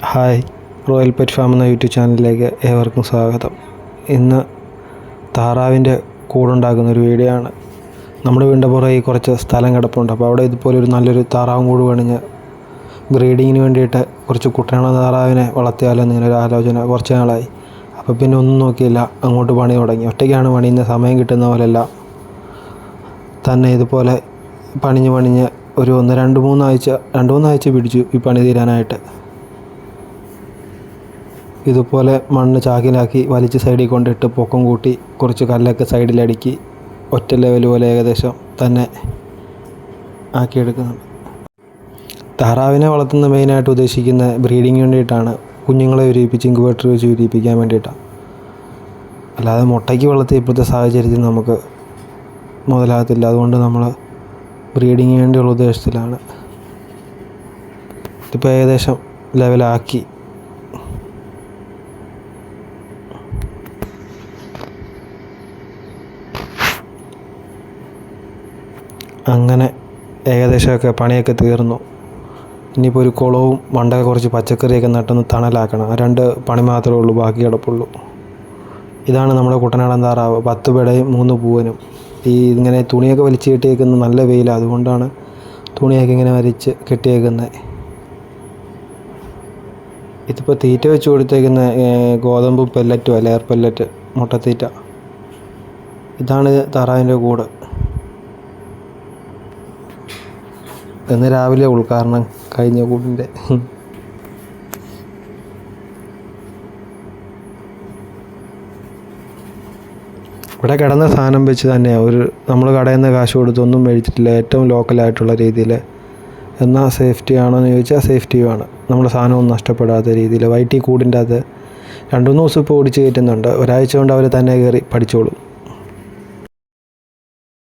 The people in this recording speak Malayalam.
ഹായ്, റോയൽ പെറ്റ് ഫാം എന്ന യൂട്യൂബ് ചാനലിലേക്ക് ഏവർക്കും സ്വാഗതം. ഇന്ന് താറാവിൻ്റെ കൂടുണ്ടാക്കുന്ന ഒരു വീഡിയോ ആണ്. നമ്മുടെ വീടിൻ്റെ പുറകെ കുറച്ച് സ്ഥലം കിടപ്പുണ്ട്. അപ്പോൾ അവിടെ ഇതുപോലെ നല്ലൊരു താറാവും കൂട് പണിഞ്ഞ് ബ്രീഡിങ്ങിന് വേണ്ടിയിട്ട് കുറച്ച് കുട്ടനാടൻ താറാവിനെ വളർത്തിയാലെന്ന് ഇങ്ങനെ ഒരു ആലോചന കുറച്ച് നാളായി. അപ്പോൾ പിന്നെ ഒന്നും നോക്കിയില്ല, അങ്ങോട്ട് പണി തുടങ്ങി. ഒറ്റയ്ക്കാണ് പണിയുന്ന, സമയം കിട്ടുന്ന പോലെയല്ല തന്നെ ഇതുപോലെ പണിഞ്ഞ് ഒരു 2-3 ആഴ്ച പിടിച്ചു ഈ പണി തീരാനായിട്ട്. ഇതുപോലെ മണ്ണ് ചാക്കിലാക്കി വലിച്ച് സൈഡിൽ കൊണ്ടിട്ട് പൊക്കം കൂട്ടി കുറച്ച് കല്ലൊക്കെ സൈഡിലടുക്കി ഒറ്റ ലെവൽ പോലെ ഏകദേശം തന്നെ ആക്കിയെടുക്കുന്നുണ്ട്. താറാവിനെ വളർത്തുന്ന മെയിനായിട്ട് ഉദ്ദേശിക്കുന്ന ബ്രീഡിങ്ങിന് വേണ്ടിയിട്ടാണ്. കുഞ്ഞുങ്ങളെ വിരിയിപ്പിച്ച് ഇൻക്യുബേറ്റർ വെച്ച് വിരിയിപ്പിക്കാൻ വേണ്ടിയിട്ടാണ്. അല്ലാതെ മുട്ടയ്ക്ക് വളർത്തി ഇപ്പോഴത്തെ സാഹചര്യത്തിൽ നമുക്ക് മുതലാകത്തില്ല. അതുകൊണ്ട് നമ്മൾ ബ്രീഡിങ്ങിന് വേണ്ടിയുള്ള ഉദ്ദേശത്തിലാണ്. ഇതിപ്പോൾ ഏകദേശം ലെവലാക്കി. അങ്ങനെ ഏകദേശമൊക്കെ പണിയൊക്കെ തീർന്നു. ഇനിയിപ്പോൾ ഒരു കുളവും മണ്ടൊക്കെ കുറച്ച് പച്ചക്കറിയൊക്കെ നട്ടൊന്ന് തണലാക്കണം. 2 പണി മാത്രമേ ഉള്ളൂ, ബാക്കി കിടപ്പുള്ളൂ. ഇതാണ് നമ്മുടെ കുട്ടനാടൻ താറാവ്, 10 പെടയും 3 പൂവനും. ഇങ്ങനെ തുണിയൊക്കെ വലിച്ച് കെട്ടിയേക്കുന്നത് നല്ല വെയിലാണ്, അതുകൊണ്ടാണ് തുണിയൊക്കെ ഇങ്ങനെ വലിച്ച് കെട്ടിയേക്കുന്നത്. ഇതിപ്പോൾ തീറ്റ വെച്ച് കൊടുത്തേക്കുന്ന ഗോതമ്പ് പെല്ലറ്റും ലെയർ പെല്ലറ്റ്, മുട്ടത്തീറ്റ. ഇതാണ് താറാവിൻ്റെ കൂട്. ഇന്ന് രാവിലെ ഉദ്ഘാടനം കഴിഞ്ഞ കൂടിൻ്റെ. ഇവിടെ കിടന്ന സാധനം വെച്ച് തന്നെയാണ് നമ്മൾ കടയിൽ നിന്ന് കാശ് കൊടുത്തൊന്നും മേടിച്ചിട്ടില്ല. ഏറ്റവും ലോക്കലായിട്ടുള്ള രീതിയിൽ. എന്നാൽ സേഫ്റ്റി ആണോ എന്ന് ചോദിച്ചാൽ സേഫ്റ്റിയുമാണ്. നമ്മുടെ സാധനമൊന്നും നഷ്ടപ്പെടാത്ത രീതിയിൽ. വൈറ്റ് കൂടിൻ്റെ അത് 2-3 ദിവസം ഇപ്പോൾ ഓടിച്ച് കയറ്റുന്നുണ്ട്. ഒരാഴ്ച കൊണ്ട് അവർ തന്നെ കയറി പഠിച്ചോളും.